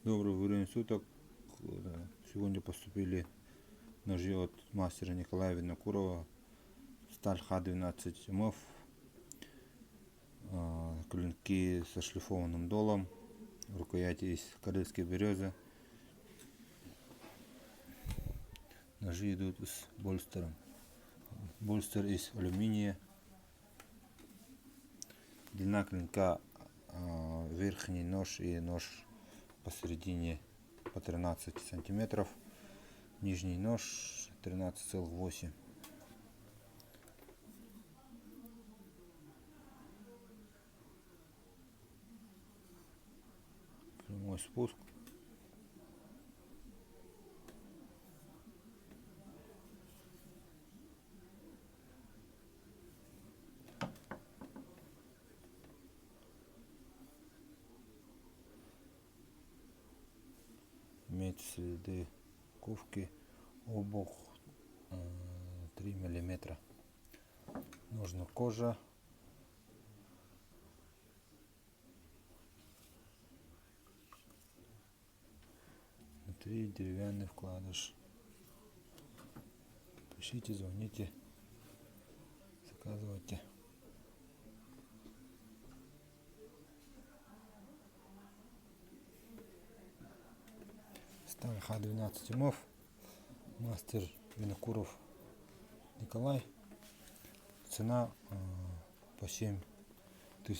Доброго времени суток. Сегодня поступили ножи от мастера Николая Винокурова. Сталь Х12 МФ. Клинки со шлифованным долом. Рукояти из карельской березы. Ножи идут с больстером. Больстер из алюминия. Длина клинка, верхний нож и нож посередине по 13 сантиметров, нижний нож 13,8. Прямой спуск. Имеет следы ковки, обух 3 миллиметра. Нужна кожа. Внутри деревянный вкладыш. Пишите, звоните, заказывайте. Сталь Х12 МФ. Мастер Винокуров Николай. Цена по 7 000.